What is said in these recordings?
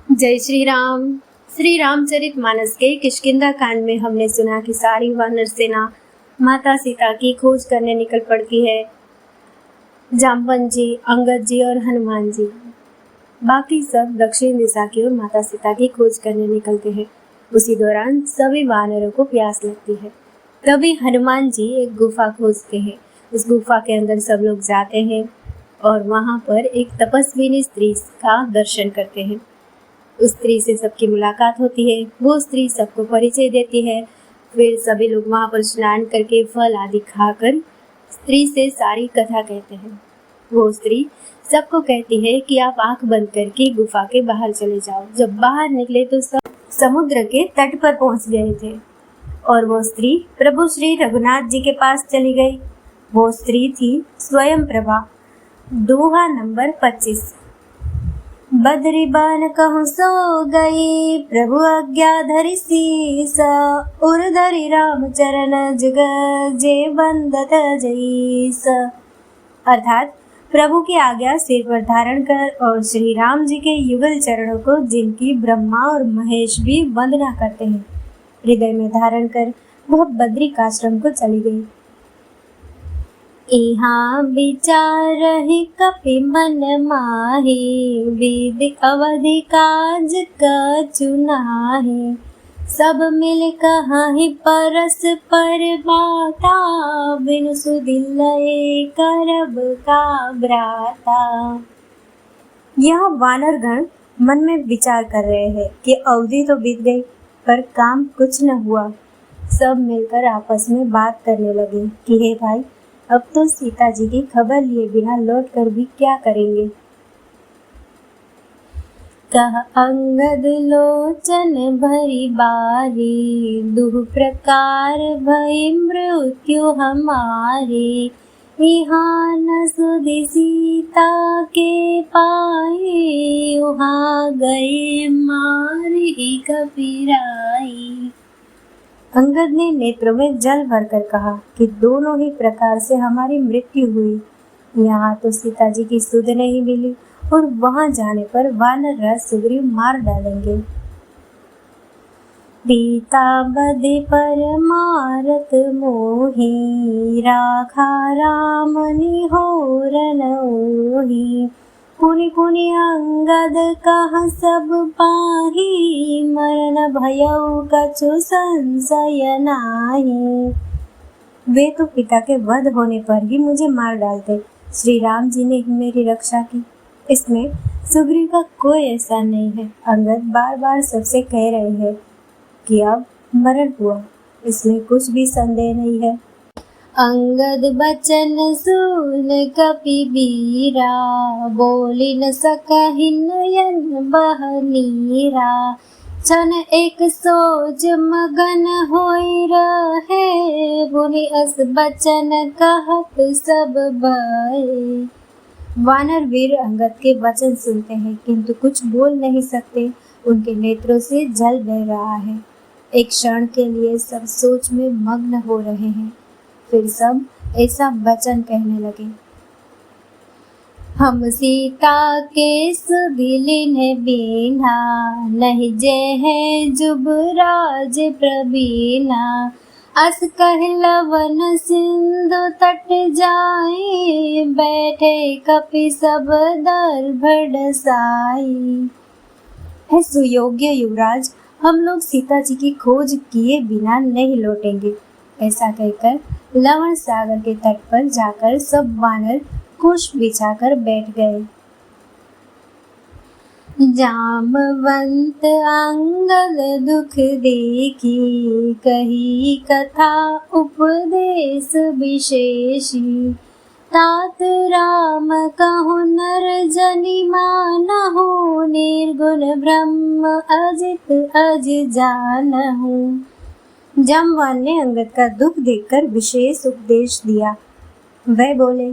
जय श्री राम। श्री रामचरितमानस के किष्किंधा कांड में हमने सुना कि सारी वानर सेना माता सीता की खोज करने निकल पड़ती है। जाम्बवन जी, अंगद जी और हनुमान जी, बाकी सब दक्षिण दिशा की ओर माता सीता की खोज करने निकलते हैं। उसी दौरान सभी वानरों को प्यास लगती है। तभी हनुमान जी एक गुफा खोजते हैं। उस गुफा के अंदर सब लोग जाते हैं और वहां पर एक तपस्विनी स्त्री का दर्शन करते हैं। उस स्त्री से सबकी मुलाकात होती है। वो स्त्री सबको परिचय देती है। फिर सभी लोग वहां पर स्नान करके फल आदि खाकर स्त्री से सारी कथा कहते हैं। वो स्त्री सबको कहती है कि आप आंख बंद करके गुफा के बाहर चले जाओ। जब बाहर निकले तो सब समुद्र के तट पर पहुंच गए थे और वो स्त्री प्रभु श्री रघुनाथ जी के पास चली गई। वो स्त्री थी स्वयं प्रभा। दोहा नंबर 25। बदरी बान कहूँ सो गई, प्रभु आज्ञा धरि सीसा, उर धरि राम चरण जुग जे बंदत जईस। अर्थात प्रभु की आज्ञा सिर पर धारण कर और श्री राम जी के युगल चरणों को, जिनकी ब्रह्मा और महेश भी वंदना करते हैं, हृदय में धारण कर वह बद्रिकाश्रम को चली गई। इहाँ विचारहि कपि मन माहि, विधि अवधि काज कछु नाहि। सब मिल कहाहि परस्पर बाता, बिनु सुदिलये करब का भ्राता। यह वानरगण मन में विचार कर रहे हैं कि अवधि तो बीत गई पर काम कुछ न हुआ। सब मिलकर आपस में बात करने लगे कि हे भाई, अब तो सीता जी की खबर लिए बिना लौट कर भी क्या करेंगे। कह अंगद लोचन भरी बारी, दुह प्रकार भई मृत्यु हमारी। यहाँ न सुधि सीता के पाए, वहाँ गए मारी कपिराई। अंगद ने नेत्रों में जल भरकर कहा कि दोनों ही प्रकार से हमारी मृत्यु हुई। यहाँ तो सीता जी की सुध नहीं मिली और वहां जाने पर वानर राज सुग्रीव मार डालेंगे। पिता बधे पर मारत मोही, राखा राम निहोर नोही। पुनि पुनि अंगद कहा सब पाही, मरण भयउ कछु संशय नाहि। वे तो पिता के वध होने पर ही मुझे मार डालते, श्री राम जी ने ही मेरी रक्षा की, इसमें सुग्रीव का कोई ऐसा नहीं है। अंगद बार बार सबसे कह रहे हैं कि अब मरण हुआ, इसमें कुछ भी संदेह नहीं है। अंगद बचन सुन कपि बीरा, बोली न सकहि नयन बह नीरा। क्षण एक सोच मगन होई रहे, बुनि अस बचन कहत सब भय। वानर वीर अंगद के वचन सुनते हैं किंतु कुछ बोल नहीं सकते। उनके नेत्रों से जल बह रहा है। एक क्षण के लिए सब सोच में मग्न हो रहे हैं। फिर सब ऐसा वचन कहने लगे। हम सीता के सुदिलिन्ह बीन्हा, नहीं जे है जुबराज प्रवीणा। अस कह लवन सिंधु तट जाए, बैठे कपि सब दर्भ डसाई। है सुयोग्य युवराज, हम लोग सीता जी की खोज किए बिना नहीं लौटेंगे। ऐसा कहकर लवण सागर के तट पर जाकर सब वानर कुश बिछाकर बैठ गए। जामवंत अंगद दुख देखी, कही कथा उपदेश विशेषी। तात राम कहु नर जनि मानहु, निर्गुण ब्रह्म अजित अज जानहु। जामवान ने अंगद का दुख देखकर विशेष उपदेश दिया। वह बोले,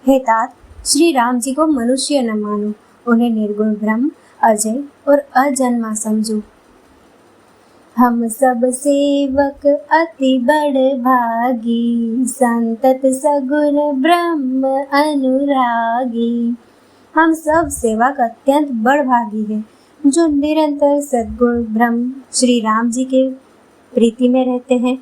हे तात, श्री राम जी को मनुष्य न मानो, उन्हें निर्गुण ब्रह्म, अजय और अजन्मा समझो। हम सब सेवक अति बड़ भागी, संतत सगुण ब्रह्म अनुरागी। हम सब सेवक अत्यंत बड़ भागी है, जो निरंतर सद्गुण ब्रह्म श्री राम जी के प्रीति में रहते हैं